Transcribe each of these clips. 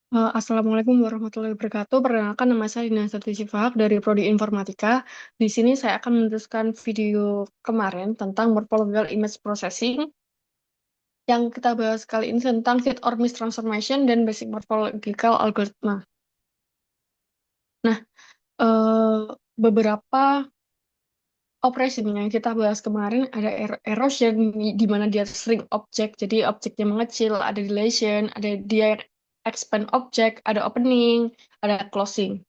Assalamualaikum warahmatullahi wabarakatuh. Perkenalkan nama saya Dina Sertisifak dari Prodi Informatika. Di sini saya akan meneruskan video kemarin tentang Morphological Image Processing. Yang kita bahas kali ini tentang Hit or Miss Transformation dan Basic Morphological Algorithm. Nah, beberapa operation yang kita bahas kemarin ada erosion di mana dia shrink objek, jadi objeknya mengecil, ada dilation, ada dia expand objek, ada opening, ada closing.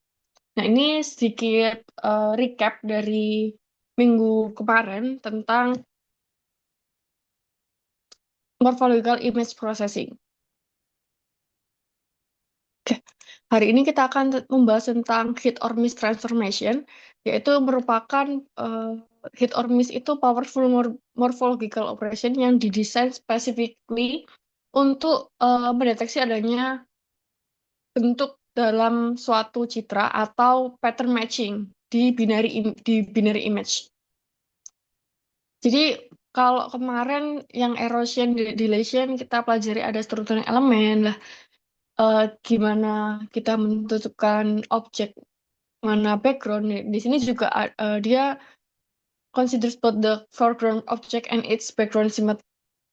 Nah, ini sedikit recap dari minggu kemarin tentang morphological image processing. Oke, hari ini kita akan membahas tentang hit or miss transformation, yaitu merupakan eh, hit or miss itu powerful morphological operation yang didesain specifically untuk mendeteksi adanya bentuk dalam suatu citra atau pattern matching di binary image. Jadi kalau kemarin yang erosion, dilation kita pelajari ada struktur elemen lah, gimana kita menentukan objek mana background. Di sini juga dia considers both the foreground object and its background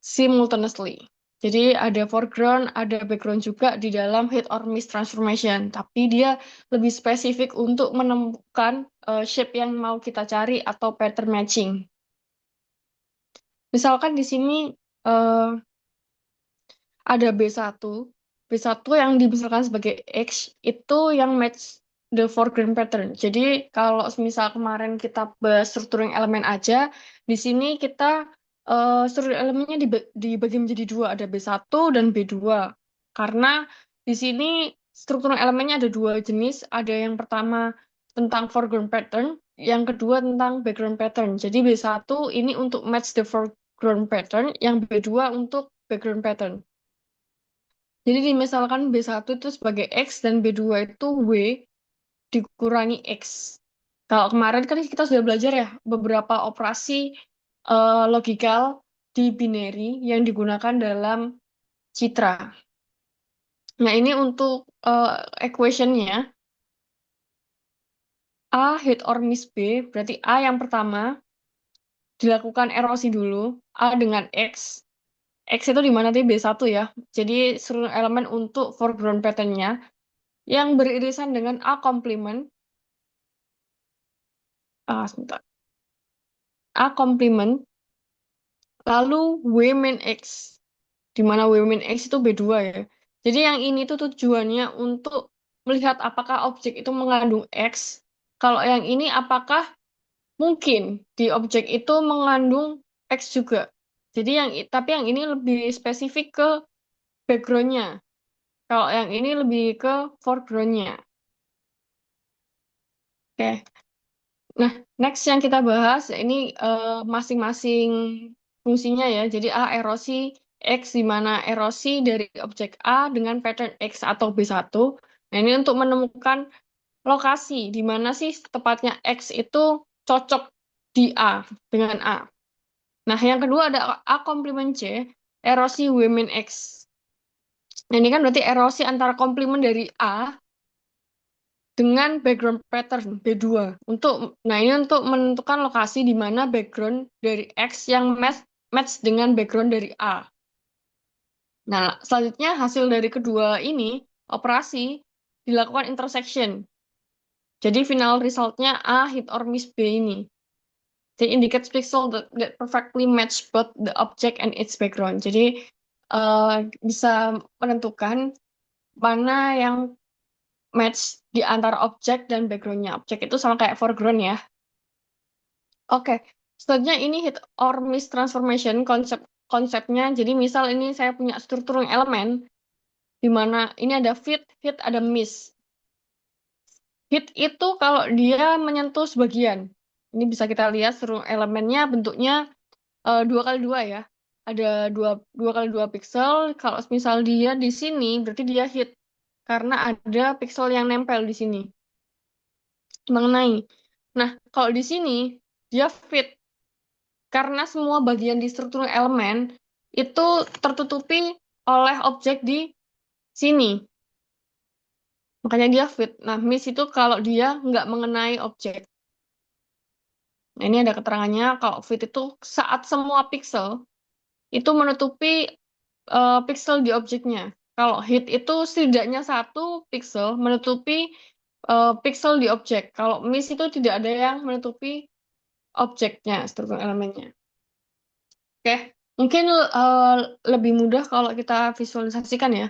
simultaneously. Jadi ada foreground, ada background juga di dalam hit or miss transformation. Tapi dia lebih spesifik untuk menemukan shape yang mau kita cari atau pattern matching. Misalkan di sini eh, ada B1. B1 yang dimisalkan sebagai X itu yang match the foreground pattern. Jadi kalau misal kemarin kita bahas strukturing elemen aja, di sini kita struktur elemennya dibagi menjadi dua, ada B1 dan B2. Karena di sini struktur elemennya ada dua jenis, ada yang pertama tentang foreground pattern, yang kedua tentang background pattern. Jadi B1 ini untuk match the foreground pattern, yang B2 untuk background pattern. Jadi dimisalkan B1 itu sebagai X dan B2 itu W dikurangi X. Kalau kemarin kan kita sudah belajar ya beberapa operasi logikal di binary yang digunakan dalam citra. Nah, ini untuk equation-nya A hit or miss B, berarti A yang pertama dilakukan erosi dulu, A dengan X. X itu di mana tadi B1 ya. Jadi seluruh elemen untuk foreground pattern-nya yang beririsan dengan A komplement. Sebentar. A komplement, lalu W min X, di mana W min X itu B2 ya. Jadi yang ini tuh tujuannya untuk melihat apakah objek itu mengandung X. Kalau yang ini apakah mungkin di objek itu mengandung X juga. Jadi tapi yang ini lebih spesifik ke background-nya. Kalau yang ini lebih ke foreground-nya. Oke. Nah, next yang kita bahas ini masing-masing fungsinya ya. Jadi A erosi X di mana erosi dari objek A dengan pattern X atau B1. Nah, ini untuk menemukan lokasi di mana sih tepatnya X itu cocok di A dengan A. Nah, yang kedua ada A komplement C, erosi W min X. Nah, ini kan berarti erosi antara komplement dari A dengan background pattern B2. Nah, ini untuk menentukan lokasi di mana background dari X yang match dengan background dari A. Nah, selanjutnya hasil dari kedua ini operasi dilakukan intersection. Jadi final resultnya A hit or miss B ini. They indicate pixel that perfectly match both the object and its background. Jadi bisa menentukan mana yang match di antara objek dan backgroundnya. Objek itu sama kayak foreground ya. Oke, selanjutnya ini hit or miss transformation konsepnya. Jadi misal ini saya punya struktur elemen di mana ini ada fit, ada miss. Hit itu kalau dia menyentuh sebagian. Ini bisa kita lihat seluruh elemennya bentuknya 2 kali 2 ya. Ada dua kali 2 pixel. Kalau misal dia di sini berarti dia hit karena ada pixel yang nempel di sini mengenai. Nah, kalau di sini dia fit karena semua bagian di struktur elemen itu tertutupi oleh objek di sini. Makanya dia fit. Nah, miss itu kalau dia nggak mengenai objek. Nah, ini ada keterangannya kalau fit itu saat semua pixel itu menutupi pixel di objeknya. Kalau hit itu setidaknya satu pixel menutupi pixel di objek. Kalau miss itu tidak ada yang menutupi objeknya, struktur elemennya. Oke, mungkin lebih mudah kalau kita visualisasikan ya.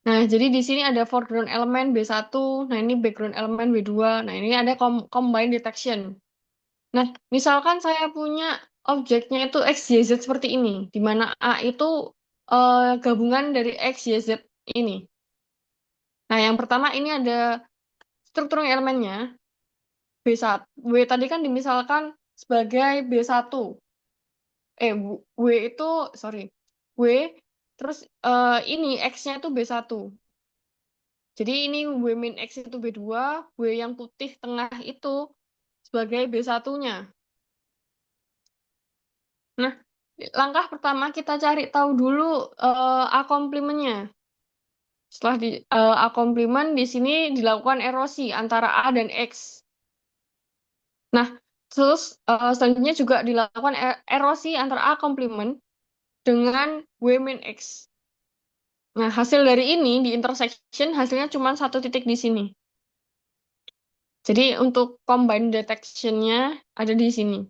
Nah, jadi di sini ada foreground elemen B1, nah ini background elemen B2, nah ini ada combine detection. Nah, misalkan saya punya objeknya itu X, Y, Z seperti ini, di mana A itu gabungan dari X, Y, Z ini. Nah, yang pertama ini ada struktur elemennya, B1. W tadi kan dimisalkan sebagai B1. W itu, sorry, W, terus ini X-nya itu B1. Jadi ini W min X itu B2, W yang putih tengah itu sebagai B1-nya. Nah, langkah pertama kita cari tahu dulu A komplementnya. Setelah di A komplement di sini dilakukan erosi antara A dan X. Nah, terus selanjutnya juga dilakukan erosi antara A komplement dengan W min X. Nah, hasil dari ini di intersection hasilnya cuma satu titik di sini. Jadi untuk combine detection-nya ada di sini.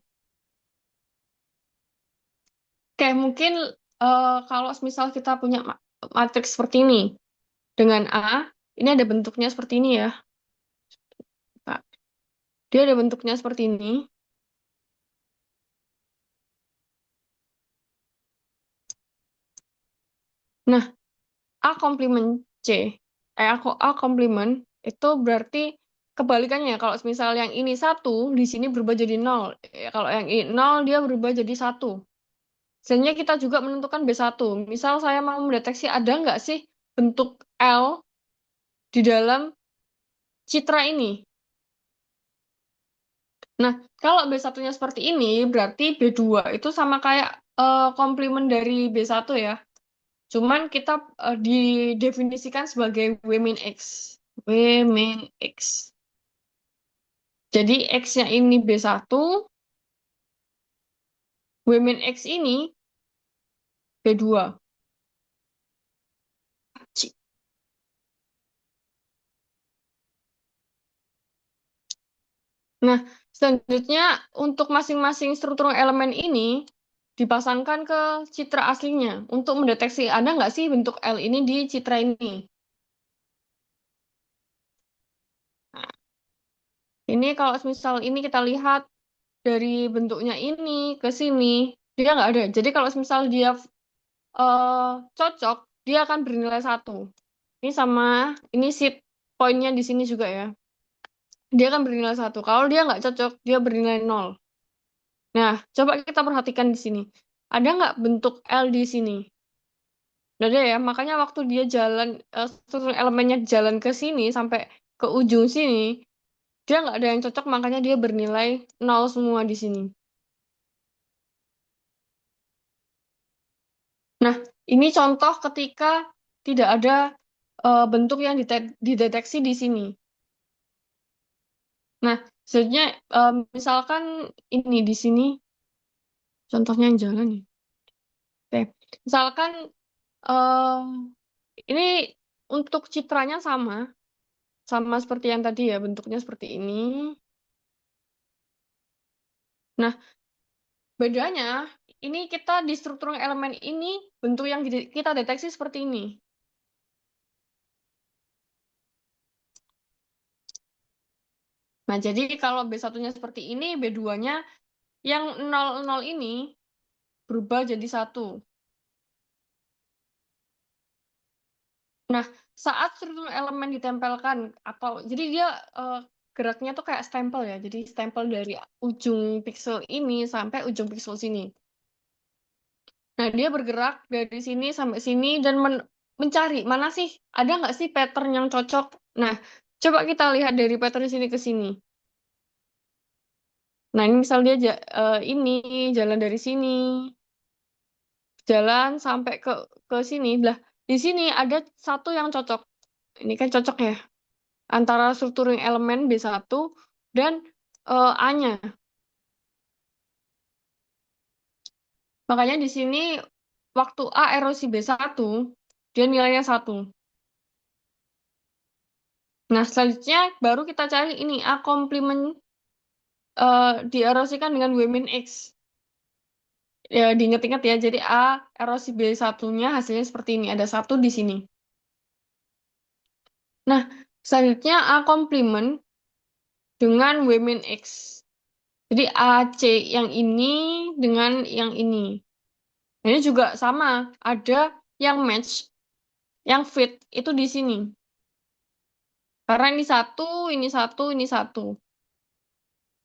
Oke, mungkin kalau misal kita punya matriks seperti ini dengan A, ini ada bentuknya seperti ini ya, Pak. Dia ada bentuknya seperti ini. Nah, A komplement C, A komplement itu berarti kebalikannya. Kalau misal yang ini satu, di sini berubah jadi nol. Kalau yang ini nol, dia berubah jadi satu. Selanjutnya kita juga menentukan B1. Misal saya mau mendeteksi ada nggak sih bentuk L di dalam citra ini. Nah, kalau B1-nya seperti ini, berarti B2 itu sama kayak komplement dari B1 ya. Cuman kita didefinisikan sebagai W min X. W min X. Jadi X-nya ini B1, W min X ini B2. Nah, selanjutnya untuk masing-masing struktur elemen ini dipasangkan ke citra aslinya untuk mendeteksi ada nggak sih bentuk L ini di citra ini. Nah, ini kalau misal ini kita lihat dari bentuknya ini ke sini, dia nggak ada. Jadi kalau misal dia eh, cocok, dia akan bernilai satu. Ini sama, ini sheet poinnya di sini juga ya. Dia akan bernilai satu. Kalau dia nggak cocok, dia bernilai nol. Nah, coba kita perhatikan di sini. Ada nggak bentuk L di sini? Nggak ada ya, makanya waktu dia jalan, struktur elemennya jalan ke sini, sampai ke ujung sini, dia nggak ada yang cocok, makanya dia bernilai nol semua di sini. Nah, ini contoh ketika tidak ada bentuk yang dideteksi di sini. Nah, selanjutnya misalkan ini di sini, contohnya yang jalan nih. Oke, misalkan eh, ini untuk citranya sama, sama seperti yang tadi ya, bentuknya seperti ini. Nah, bedanya ini kita di struktur elemen ini bentuk yang kita deteksi seperti ini. Nah, jadi kalau B1-nya seperti ini, B2-nya yang 00 ini berubah jadi satu. Nah, saat struktur elemen ditempelkan atau jadi dia eh, geraknya tuh kayak stempel ya. Jadi stempel dari ujung pixel ini sampai ujung pixel sini. Nah, dia bergerak dari sini sampai sini dan mencari mana sih ada nggak sih pattern yang cocok. Nah, coba kita lihat dari pattern sini ke sini. Nah, ini misal dia ini jalan dari sini, jalan sampai ke sini. Lah, di sini ada satu yang cocok. Ini kan cocok ya. antara struktur elemen B1 dan A-nya. Makanya di sini waktu A erosi B1, dia nilainya 1. Nah, selanjutnya baru kita cari ini A komplement dierosikan dengan W min X. Ya, diinget-inget ya, jadi A erosi B1-nya hasilnya seperti ini, ada 1 di sini. Nah, selanjutnya A komplement dengan W min X. Jadi AC yang ini dengan yang ini. Nah, ini juga sama, ada yang match, yang fit, itu di sini. Karena ini satu, ini satu, ini satu.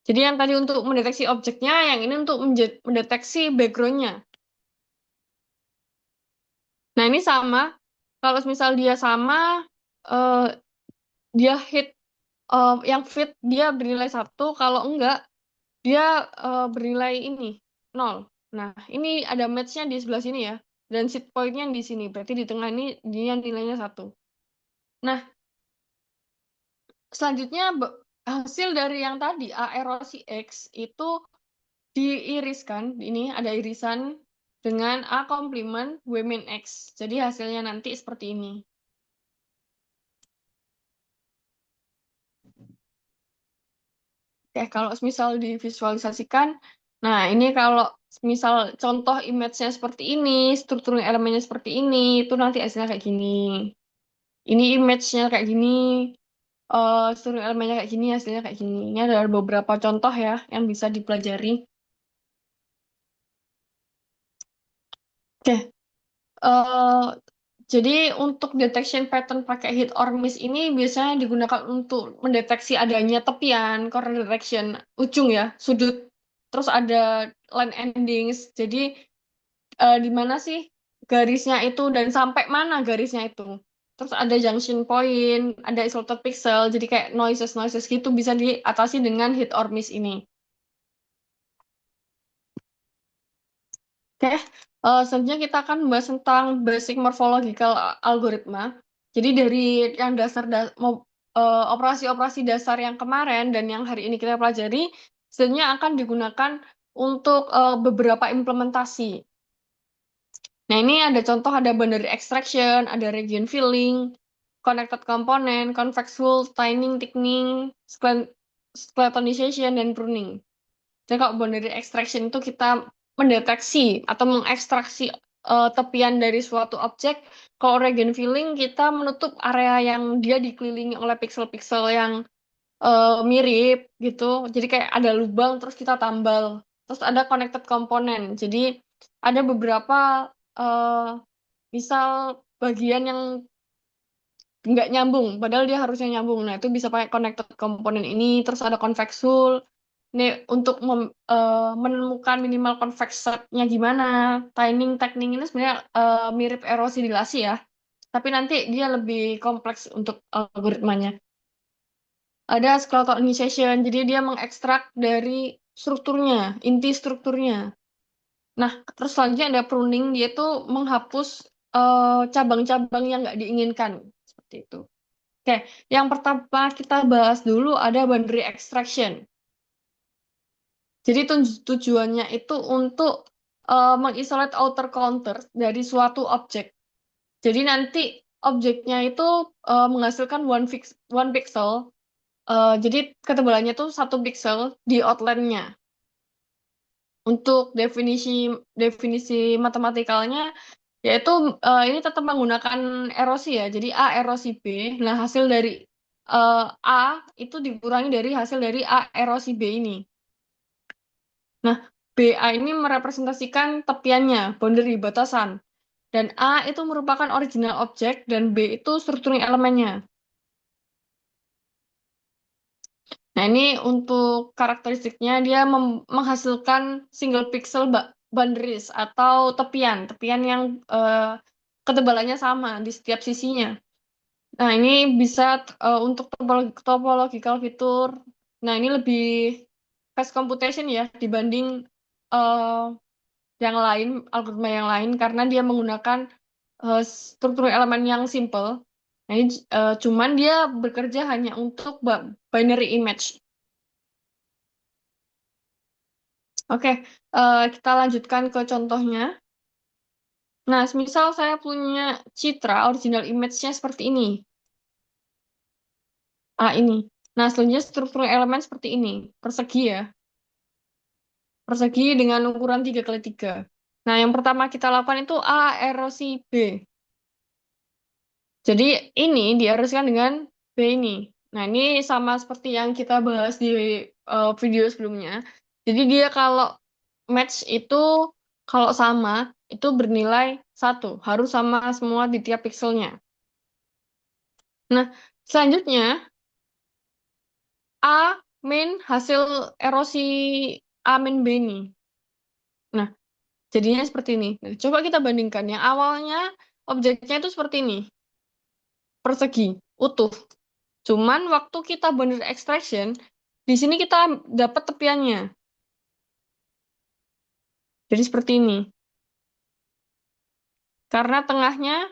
Jadi yang tadi untuk mendeteksi objeknya, yang ini untuk mendeteksi background-nya. Nah, ini sama. Kalau misal dia sama, eh, dia hit, yang fit dia bernilai 1. Kalau enggak, dia bernilai ini, 0. Nah, ini ada match-nya di sebelah sini ya. Dan seed point-nya di sini. Berarti di tengah ini dia nilainya 1. Nah, selanjutnya hasil dari yang tadi, A erosi X, itu diiriskan. Ini ada irisan dengan A komplement W min X. Jadi hasilnya nanti seperti ini. Oke, kalau misal divisualisasikan, nah ini kalau misal contoh image-nya seperti ini, struktur elemennya seperti ini, itu nanti hasilnya kayak gini. Ini image-nya kayak gini, struktur elemennya kayak gini, hasilnya kayak gini. Ini ada beberapa contoh ya yang bisa dipelajari. Oke, eh, jadi untuk detection pattern pakai hit or miss ini biasanya digunakan untuk mendeteksi adanya tepian, corner direction, ujung ya, sudut. Terus ada line endings. Jadi di mana sih garisnya itu dan sampai mana garisnya itu. Terus ada junction point, ada isolated pixel, jadi kayak noises-noises gitu bisa diatasi dengan hit or miss ini. Oke, selanjutnya kita akan membahas tentang basic morphological algoritma. Jadi dari yang operasi-operasi dasar yang kemarin dan yang hari ini kita pelajari, sebenarnya akan digunakan untuk beberapa implementasi. Nah, ini ada contoh, ada boundary extraction, ada region filling, connected component, convex hull, tining, thickening, skeletonization, dan pruning. Jadi kalau boundary extraction itu kita mendeteksi atau mengekstraksi tepian dari suatu objek. Kalau region filling kita menutup area yang dia dikelilingi oleh pixel-pixel yang mirip gitu. Jadi kayak ada lubang terus kita tambal. Terus ada connected component. Jadi ada beberapa eh, misal bagian yang nggak nyambung, padahal dia harusnya nyambung. Nah, itu bisa pakai connected component ini. Terus ada convex hull. Ini untuk menemukan minimal convex setnya gimana. Tining, techning ini sebenarnya mirip erosi dilasi ya. Tapi nanti dia lebih kompleks untuk algoritmanya. Ada skeletonization, jadi dia mengekstrak dari strukturnya, inti strukturnya. Nah, terus selanjutnya ada pruning, dia itu menghapus cabang-cabang yang nggak diinginkan. Seperti itu. Oke, yang pertama kita bahas dulu ada boundary extraction. Jadi tujuannya itu untuk mengisolate outer counter dari suatu objek. Jadi nanti objeknya itu menghasilkan one pixel. Jadi ketebalannya itu 1 pixel di outline-nya. Untuk definisi definisi matematikalnya yaitu ini tetap menggunakan erosi ya. Jadi A erosi B. Nah, hasil dari A itu dikurangi dari hasil dari A erosi B ini. Nah, BA ini merepresentasikan tepiannya, boundary, batasan. Dan A itu merupakan original objek dan B itu strukturing elemennya. Nah, ini untuk karakteristiknya dia menghasilkan single pixel boundaries atau tepian, tepian yang ketebalannya sama di setiap sisinya. Nah, ini bisa untuk topological fitur. Nah, ini lebih fast computation ya dibanding eh, yang lain, algoritma yang lain, karena dia menggunakan struktur elemen yang simple. Nah, ini, cuman dia bekerja hanya untuk binary image. Oke, kita lanjutkan ke contohnya. Nah, misal saya punya citra original image-nya seperti ini. Ini. Nah, selanjutnya struktur elemen seperti ini. Persegi ya. Persegi dengan ukuran 3 kali 3. Nah, yang pertama kita lakukan itu erosi B. Jadi ini dierosikan dengan B ini. Nah, ini sama seperti yang kita bahas di video sebelumnya. Jadi dia kalau match itu kalau sama itu bernilai 1. Harus sama semua di tiap pikselnya. Nah, selanjutnya A min hasil erosi A min B ini. Nah, jadinya seperti ini. Nah, coba kita bandingkan. Yang awalnya objeknya itu seperti ini. Persegi, utuh. Cuman waktu kita boundary extraction, di sini kita dapat tepiannya. Jadi seperti ini. Karena tengahnya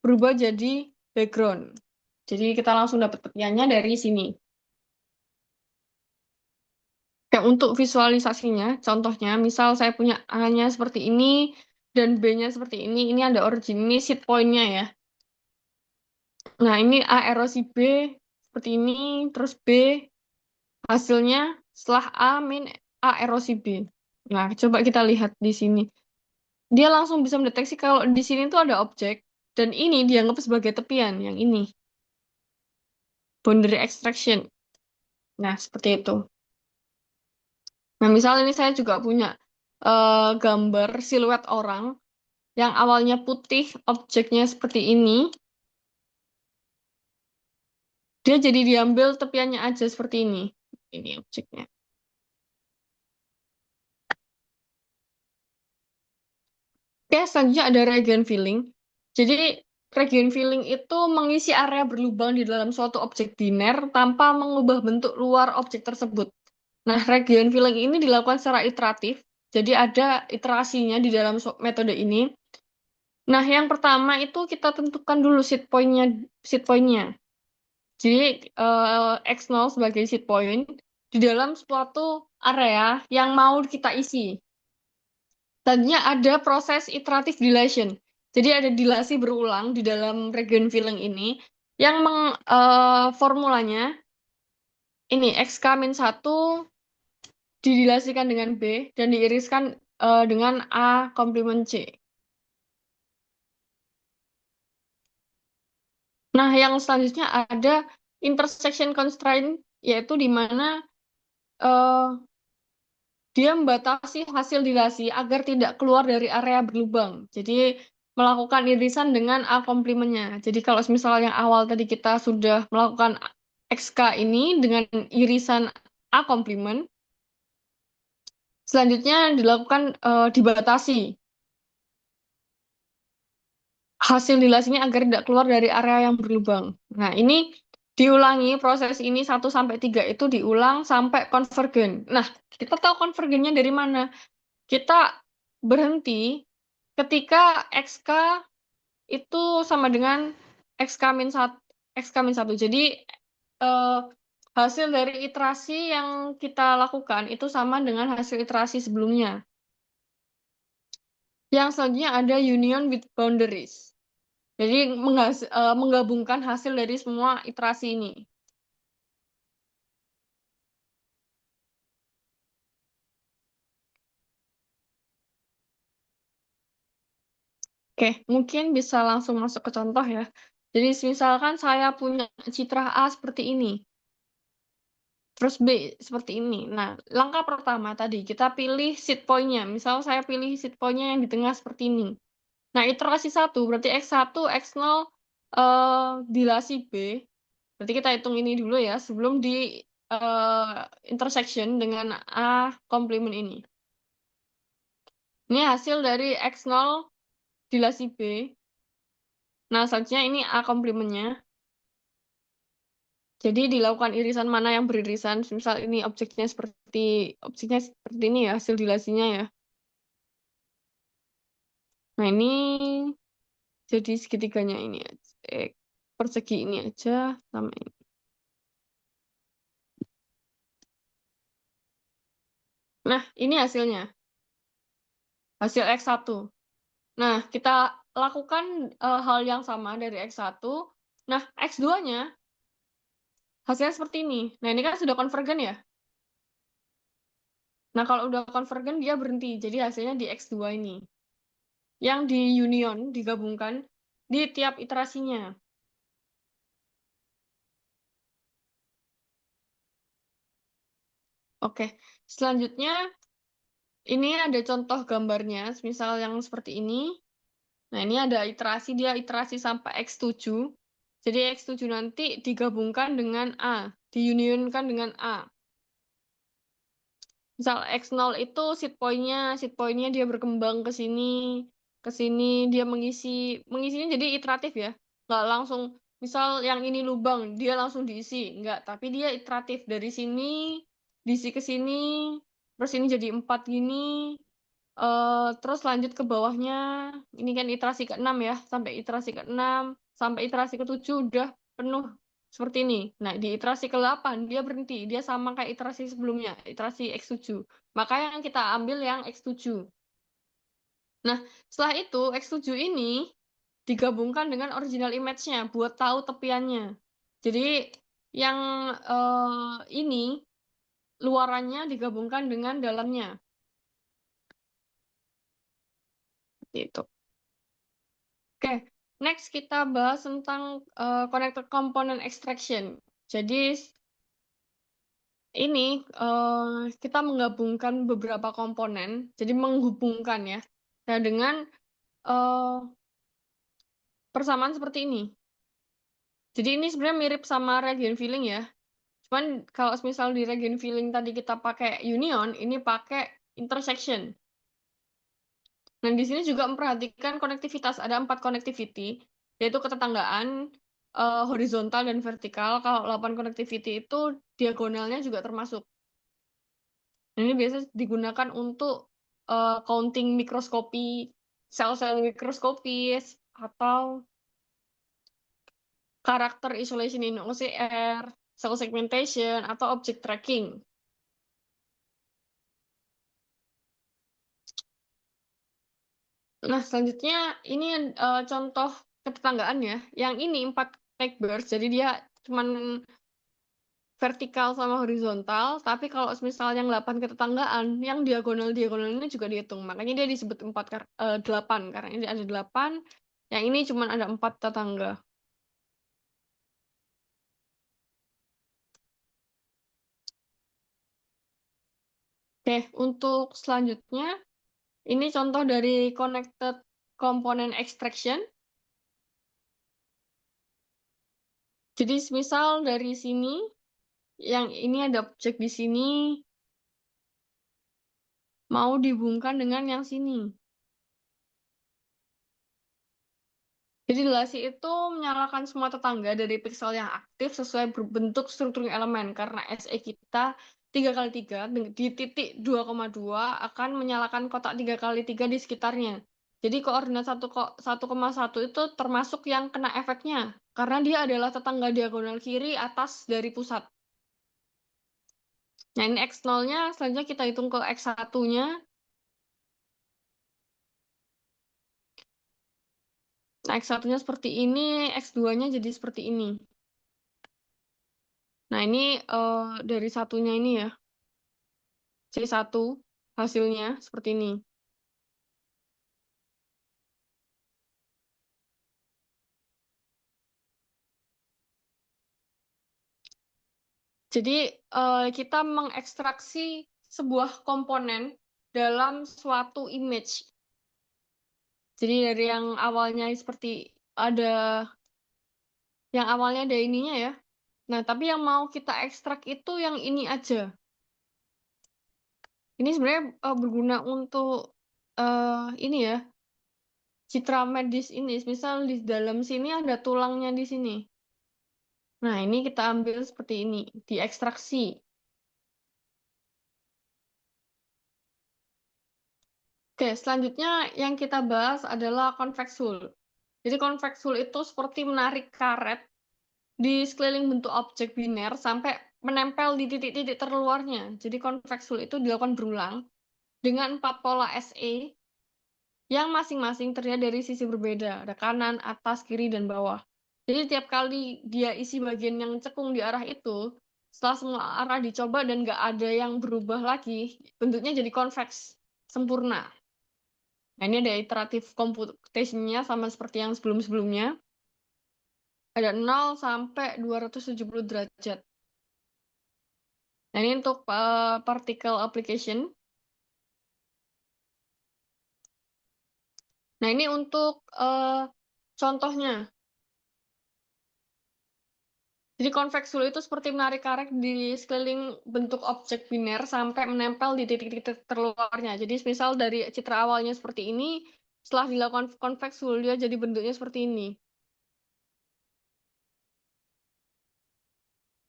berubah jadi background. Jadi kita langsung dapat tepiannya dari sini. Kayak untuk visualisasinya, contohnya, misal saya punya A-nya seperti ini, dan B-nya seperti ini ada origin, ini seed point-nya ya. Nah, ini A erosi B seperti ini, terus B hasilnya setelah A min A erosi B. Nah, coba kita lihat di sini. Dia langsung bisa mendeteksi kalau di sini tuh ada objek, dan ini dianggap sebagai tepian, yang ini. Boundary extraction. Nah, seperti itu. Nah, misal ini saya juga punya gambar siluet orang, yang awalnya putih, objeknya seperti ini, dia jadi diambil tepiannya aja seperti ini. Ini objeknya. Oke, selanjutnya ada region filling. Jadi, region filling itu mengisi area berlubang di dalam suatu objek biner tanpa mengubah bentuk luar objek tersebut. Nah, region filling ini dilakukan secara iteratif. Jadi, ada iterasinya di dalam metode ini. Nah, yang pertama itu kita tentukan dulu seed point-nya. Jadi, X0 sebagai seed point di dalam suatu area yang mau kita isi. Tadinya ada proses iteratif dilation. Jadi ada dilasi berulang di dalam region filling ini yang formulanya ini XK-1 didilasikan dengan B dan diiriskan dengan A komplement C. Nah, yang selanjutnya ada intersection constraint, yaitu di mana eh, dia membatasi hasil dilasi agar tidak keluar dari area berlubang. Jadi melakukan irisan dengan A komplementnya. Jadi kalau misalnya yang awal tadi kita sudah melakukan XK ini dengan irisan A komplement, selanjutnya dilakukan dibatasi hasil dilasinya agar tidak keluar dari area yang berlubang. Nah, ini diulangi proses ini 1 sampai 3 itu diulang sampai konvergen. Nah, kita tahu konvergennya dari mana? Kita berhenti ketika XK itu sama dengan XK min 1, XK min 1. Jadi eh, hasil dari iterasi yang kita lakukan itu sama dengan hasil iterasi sebelumnya. Yang selanjutnya ada union with boundaries. Jadi menggabungkan hasil dari semua iterasi ini. Oke, mungkin bisa langsung masuk ke contoh ya. Jadi misalkan saya punya citra A seperti ini. Terus B seperti ini. Nah, langkah pertama tadi kita pilih seed point-nya. Misal saya pilih seed point-nya yang di tengah seperti ini. Nah, iterasi 1 berarti X1, X0 dilasi B. Berarti kita hitung ini dulu ya sebelum di intersection dengan A komplement ini. Ini hasil dari X0 dilasi B. Nah, selanjutnya ini A komplementnya. Jadi dilakukan irisan mana yang beririsan. Misal ini objeknya seperti ini ya, hasil dilasinya ya. Nah, ini jadi segitiganya ini. persegi ini aja sama ini. Nah, ini hasilnya. Hasil X1. Nah, kita lakukan hal yang sama dari X1. Nah, X2-nya hasilnya seperti ini. Nah, ini kan sudah konvergen ya. Nah, kalau udah konvergen dia berhenti. Jadi hasilnya di X2 ini. Yang di union digabungkan di tiap iterasinya. Oke. Selanjutnya ini ada contoh gambarnya, misal yang seperti ini. Nah, ini ada iterasi, dia iterasi sampai X7. Jadi X7 nanti digabungkan dengan A, diunionkan dengan A. Misal X0 itu seed point-nya dia berkembang ke sini dia mengisinya jadi iteratif ya. Nggak langsung, misal yang ini lubang, dia langsung diisi. Nggak, tapi dia iteratif dari sini, diisi ke sini, terus ini jadi 4 gini, terus lanjut ke bawahnya, ini kan iterasi ke-6 ya, sampai iterasi ke-6, sampai iterasi ke-7 udah penuh seperti ini. Nah, di iterasi ke-8 dia berhenti, dia sama kayak iterasi sebelumnya, iterasi X7. Maka yang kita ambil yang X7. Nah, setelah itu X7 ini digabungkan dengan original image-nya buat tahu tepiannya. Jadi yang ini luarannya digabungkan dengan dalamnya. Seperti itu. Oke, next kita bahas tentang connected component extraction. Jadi ini kita menggabungkan beberapa komponen, jadi menghubungkan ya. Nah, dengan eh, persamaan seperti ini. Jadi ini sebenarnya mirip sama region filling ya. Cuman kalau misal di region filling tadi kita pakai union, ini pakai intersection. Nah, di sini juga memperhatikan konektivitas. Ada 4 connectivity, yaitu ketetanggaan, horizontal dan vertikal. Kalau 8 connectivity itu diagonalnya juga termasuk. Nah, ini biasa digunakan untuk counting mikroskopi, sel-sel mikroskopis, atau karakter isolation in OCR, cell segmentation, atau object tracking. Nah, selanjutnya ini contoh ketetanggaan ya. Yang ini 4 burst, jadi dia cuman vertikal sama horizontal, tapi kalau misal yang 8 ketetanggaan, yang diagonal-diagonal ini juga dihitung. Makanya dia disebut 8, karena ini ada 8, yang ini cuma ada 4 tetangga. Oke, untuk selanjutnya, ini contoh dari connected component extraction. Jadi misal dari sini, yang ini ada objek di sini, mau dihubungkan dengan yang sini. Jadi Lasi itu menyalakan semua tetangga dari piksel yang aktif sesuai bentuk struktur elemen. Karena SE kita 3 kali 3 di titik 2,2 akan menyalakan kotak 3 kali 3 di sekitarnya. Jadi koordinat 1,1 itu termasuk yang kena efeknya. Karena dia adalah tetangga diagonal kiri atas dari pusat. Nah, ini X0-nya, selanjutnya kita hitung ke X1-nya. Nah, X1-nya seperti ini, X2-nya jadi seperti ini. Nah, ini dari satunya ini ya. C1 hasilnya seperti ini. Jadi kita mengekstraksi sebuah komponen dalam suatu image. Jadi dari yang awalnya seperti ada yang awalnya ada ininya ya. Nah, tapi yang mau kita ekstrak itu yang ini aja. Ini sebenarnya berguna untuk ini ya, citra medis ini. Misal di dalam sini ada tulangnya di sini. Nah, ini kita ambil seperti ini, diekstraksi. Oke, selanjutnya yang kita bahas adalah convex hull. Jadi convexful itu seperti menarik karet di sekeliling bentuk objek biner sampai menempel di titik-titik terluarnya. Jadi convexful itu dilakukan berulang dengan empat pola SA yang masing-masing terlihat dari sisi berbeda. Ada kanan, atas, kiri, dan bawah. Jadi tiap kali dia isi bagian yang cekung di arah itu, setelah semua arah dicoba dan nggak ada yang berubah lagi, bentuknya jadi convex, sempurna. Nah, ini ada iteratif computation-nya sama seperti yang sebelum-sebelumnya. Ada 0 sampai 270 derajat. Nah, ini untuk particle application. Nah, ini untuk contohnya. Jadi konveksul itu seperti menarik karet di sekeliling bentuk objek biner sampai menempel di titik-titik terluarnya. Jadi misal dari citra awalnya seperti ini, setelah dilakukan konveksul dia jadi bentuknya seperti ini.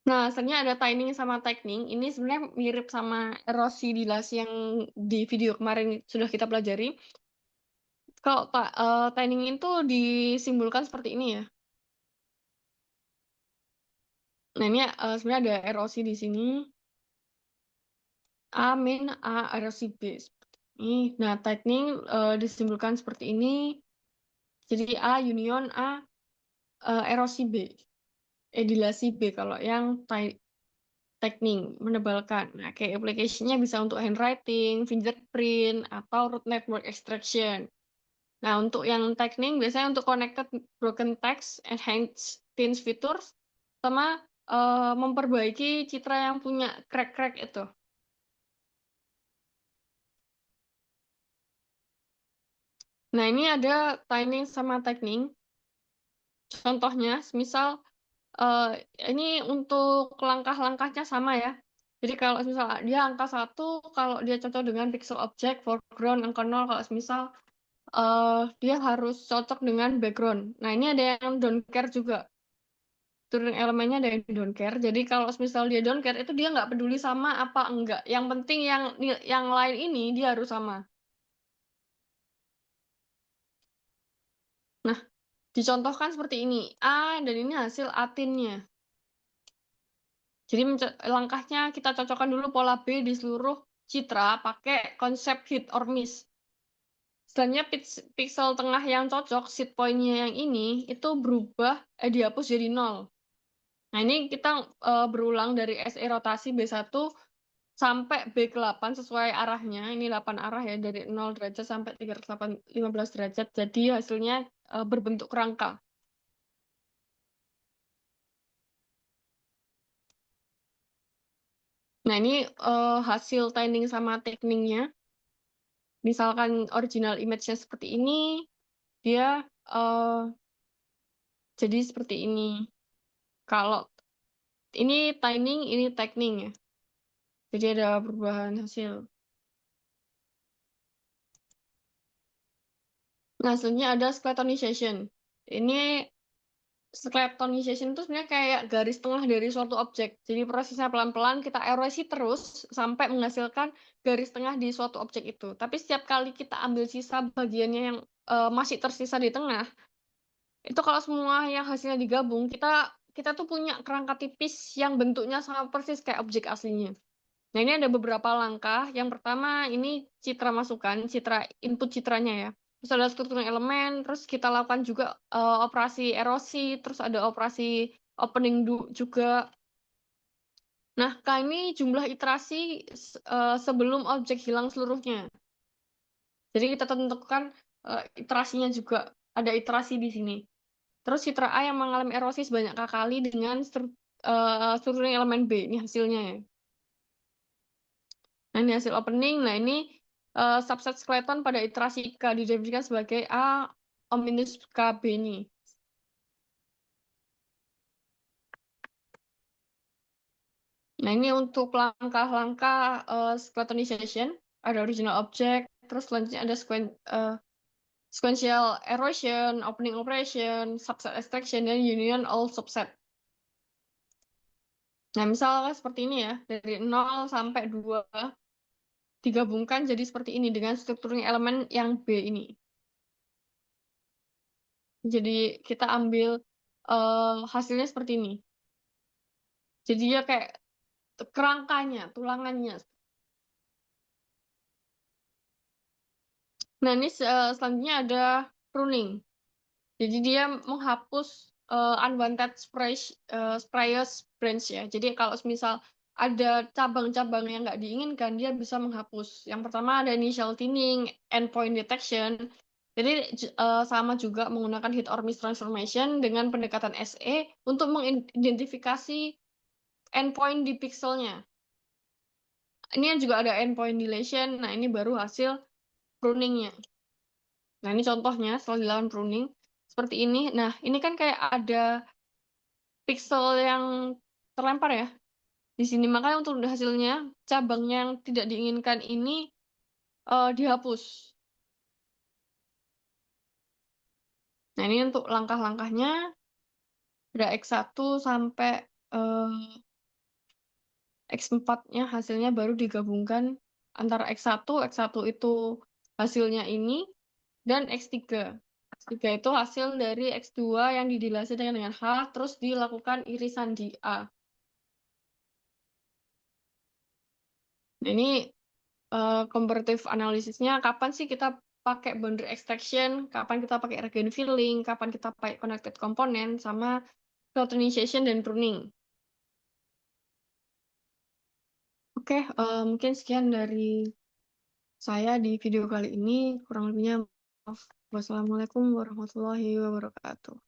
Nah, sebenarnya ada tining sama tightening. Ini sebenarnya mirip sama erosi dilasi yang di video kemarin sudah kita pelajari. Kalau tining itu disimbolkan seperti ini ya. Nah, ini sebenarnya ada erosi di sini. A min A erosi B. Seperti ini. Nah, tightening disimbolkan seperti ini. Jadi A union A erosi B. Dilasi B kalau yang tightening, menebalkan. Nah, kayak application-nya bisa untuk handwriting, fingerprint, atau root network extraction. Nah, untuk yang tightening biasanya untuk connected broken text, enhance teens features, sama memperbaiki citra yang punya crack-crack itu. Nah, ini ada timing sama tightening. Contohnya, misal eh, ini untuk langkah-langkahnya sama ya. Jadi kalau misal dia angka satu, kalau dia cocok dengan pixel object, foreground, angka nol, kalau misal dia harus cocok dengan background. Nah, ini ada yang don't care juga. Turun elemennya ada yang don't care. Jadi kalau misal dia don't care, itu dia nggak peduli sama apa enggak. Yang penting yang lain ini dia harus sama. Nah, dicontohkan seperti ini. A dan ini hasil atinnya. Jadi langkahnya kita cocokkan dulu pola B di seluruh citra pakai konsep hit or miss. Selanjutnya pixel tengah yang cocok, seed point-nya yang ini, itu berubah, dihapus jadi nol. Nah, ini kita berulang dari SE rotasi B1 sampai B8 sesuai arahnya. Ini 8 arah ya, dari 0 derajat sampai 15 derajat. Jadi hasilnya berbentuk kerangka. Nah, ini hasil tiling sama tekniknya. Misalkan original image-nya seperti ini, dia eh, jadi seperti ini. Kalau ini tiling, ini tightening ya. Jadi ada perubahan hasil. Nah, selanjutnya ada skeletonization. Ini skeletonization itu sebenarnya kayak garis tengah dari suatu objek. Jadi prosesnya pelan-pelan kita erosi terus sampai menghasilkan garis tengah di suatu objek itu. Tapi setiap kali kita ambil sisa bagiannya yang masih tersisa di tengah, itu kalau semua yang hasilnya digabung, kita kita tuh punya kerangka tipis yang bentuknya sama persis kayak objek aslinya. Nah, ini ada beberapa langkah. Yang pertama, ini citra masukan, citra input citranya ya. Terus ada struktur elemen, terus kita lakukan juga operasi erosi, terus ada operasi opening juga. Nah, kami jumlah iterasi sebelum objek hilang seluruhnya. Jadi kita tentukan iterasinya juga. Ada iterasi di sini. Terus citra A yang mengalami erosi sebanyak kali dengan struktur elemen B. Ini hasilnya ya. Nah, ini hasil opening. Nah, ini subset skeleton pada iterasi K didefinisikan sebagai A minus KB ini. Nah, ini untuk langkah-langkah skeletonization. Ada original object, terus selanjutnya ada sequential erosion, opening operation, subset extraction, dan union all subset. Nah, misalnya seperti ini ya, dari 0 sampai 2 digabungkan jadi seperti ini dengan strukturnya elemen yang B ini. Jadi kita ambil hasilnya seperti ini. Jadi dia kayak kerangkanya, tulangannya. Nah, ini selanjutnya ada pruning. Jadi dia menghapus unwanted spurious branch ya. Jadi kalau misal ada cabang-cabang yang nggak diinginkan, dia bisa menghapus. Yang pertama ada initial thinning, endpoint detection. Jadi sama juga menggunakan hit or miss transformation dengan pendekatan SE untuk mengidentifikasi endpoint di pixelnya. Ini juga ada endpoint deletion. Nah, ini baru hasil pruningnya. Nah, ini contohnya setelah dilakukan pruning seperti ini. Nah, ini kan kayak ada pixel yang terlempar ya di sini. Makanya untuk hasilnya cabang yang tidak diinginkan ini dihapus. Nah, ini untuk langkah-langkahnya ada X1 sampai X4-nya hasilnya baru digabungkan antara X1, X1 itu hasilnya ini, dan X3. X3 itu hasil dari X2 yang didilasi dengan H, terus dilakukan irisan di A. Nah, ini comparative analisisnya, kapan sih kita pakai boundary extraction, kapan kita pakai region filling, kapan kita pakai connected component, sama cloudinization dan pruning. Oke, mungkin sekian dari saya di video kali ini. Kurang lebihnya maaf. Wassalamualaikum warahmatullahi wabarakatuh.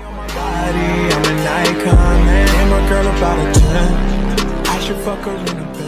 I'm an icon, man. And my girl about a 10. I should fuck her in the bed.